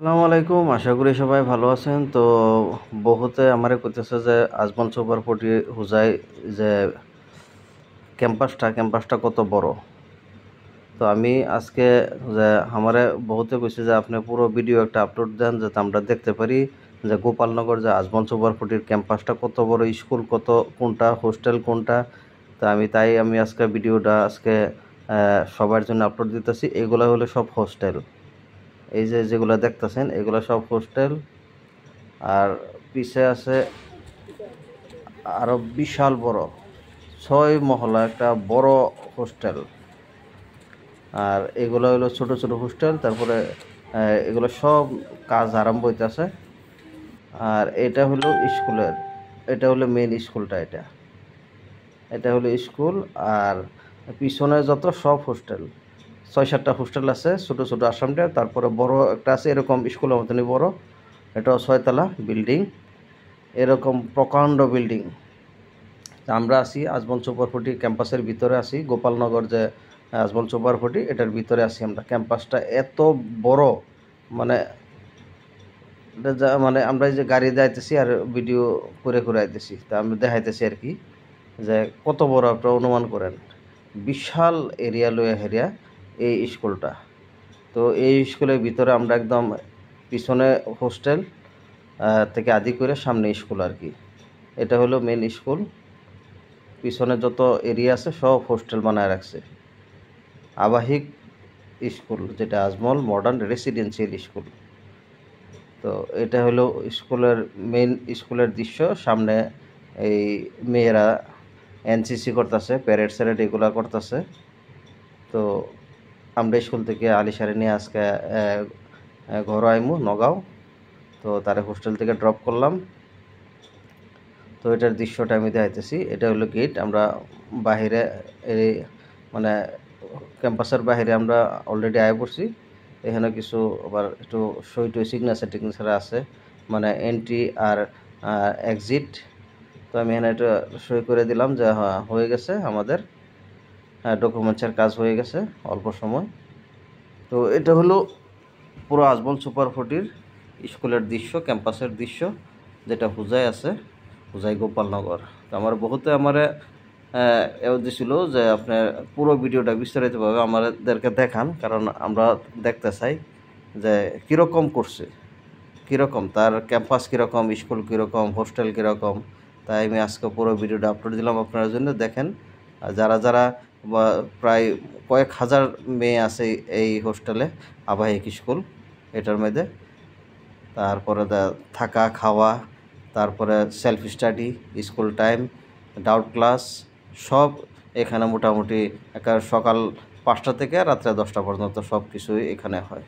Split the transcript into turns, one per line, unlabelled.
আসসালামু আলাইকুম, আশা করি সবাই ভালো আছেন। তো বহুতে আমারে কইতেছে যে আজমল সুপারপটি হুজাই যে ক্যাম্পাসটা কত বড়। তো আমি আজকে যে আমারে বহুতে কইছে যে আপনি পুরো ভিডিও একটা আপলোড দেন যাতে আমরা দেখতে পারি যে গোপালনগর যে আজমল সুপারপটির ক্যাম্পাসটা কত বড়, স্কুল কত, কোনটা হোস্টেল কোনটা। তো আমি আজকে ভিডিওটা সবার জন্য আপলোড দিতেছি। এগুলা হলো সব হোস্টেল, এই যে যেগুলো দেখতেছেন এগুলো সব হোস্টেল। আর পিছে আছে আরো বিশাল বড় 6 মহলা একটা বড় হোস্টেল। আর এগুলো হলো ছোট ছোট হোস্টেল। তারপরে এগুলো সব কাজ আরম্ভ হইতেছে। আর এটা হলো স্কুলের, এটা হলো মেন স্কুলটা। এটা হলো স্কুল। আর পিছনে যত সব হোস্টেল, 6-7টা হোস্টেল আছে ছোট ছোট আসামটা। তারপরে বড় একটা আছে এরকম স্কুলের মতনই বড়, এটাও 6 তলা বিল্ডিং, এরকম প্রকাণ্ড বিল্ডিং। আমরা আছি আজমল সুপারপটি ক্যাম্পাসের ভিতরে আছি। গোপালনগর যে আজমল সুপারপটি এটার ভিতরে আছি আমরা। ক্যাম্পাসটা এত বড়, মানে মানে আমরা এই যে গাড়ি যাইতেছি আর ভিডিও করে আইতেছি, তা আমরা দেখাইতেছি আর কি যে কত বড় আপনারা অনুমান করেন। বিশাল এরিয়া লইয়া হেরিয়া এই স্কুলটা। তো এই স্কুলের ভিতরে আমরা একদম পিছনে হোস্টেল থেকে আদি করে সামনে স্কুল আর কি। এটা হলো মেন স্কুল। পিছনে যত এরিয়া আছে সব হোস্টেল বানায় রাখছে। আবাসিক স্কুল যেটা আজমল মডার্ন রেসিডেন্সিয়াল স্কুল। তো এটা হলো স্কুলের মেন স্কুলের দৃশ্য। সামনে এই মেয়েরা এনসিসি করতেছে, প্যারেড স্যারেড এগুলা করতেছে। তো আমরা স্কুল থেকে আলিশারে নিয়ে আজকে ঘর আইমু নগাঁও। তো তারা হোস্টেল থেকে ড্রপ করলাম। তো এটার দৃশ্যটা আমি দেখাইতেছি। এটা হলো গেট। আমরা বাহিরে এই মানে ক্যাম্পাসের বাহিরে আমরা অলরেডি আয় পড়ছি। এখানে কিছু আবার একটু সই সিগনেচার আছে, মানে এন্ট্রি আর এক্সিট। তো আমি এখানে একটু সই করে দিলাম যে হ্যাঁ হয়ে গেছে, আমাদের ডকুমেন্টসের কাজ হয়ে গেছে অল্প সময়। তো এটা হলো পুরো আজমল সুপারপটির স্কুলের দৃশ্য, ক্যাম্পাসের দৃশ্য, যেটা হুজাই আছে, হুজাই গোপালনগর। তো আমার বহুতে এও দিছিল যে আপনার পুরো ভিডিওটা বিস্তারিতভাবে আমাদেরকে দেখান, কারণ আমরা দেখতে চাই যে কীরকম করছে, কীরকম তার ক্যাম্পাস, কীরকম স্কুল, কীরকম হোস্টেল, কীরকম। তাই আমি আজকে পুরো ভিডিওটা আপলোড দিলাম আপনার জন্য, দেখেন। আর যারা প্রায় কয়েক হাজার মেয়ে আছে এই হোস্টেলে, আবাসিক স্কুল এটার মধ্যে। তারপরে থাকা খাওয়া, তারপরে self study, school time, doubt class, সব এখানে মোটামুটি সকাল 5টা থেকে রাত্রে 10টা পর্যন্ত সব কিছুই এখানে হয়।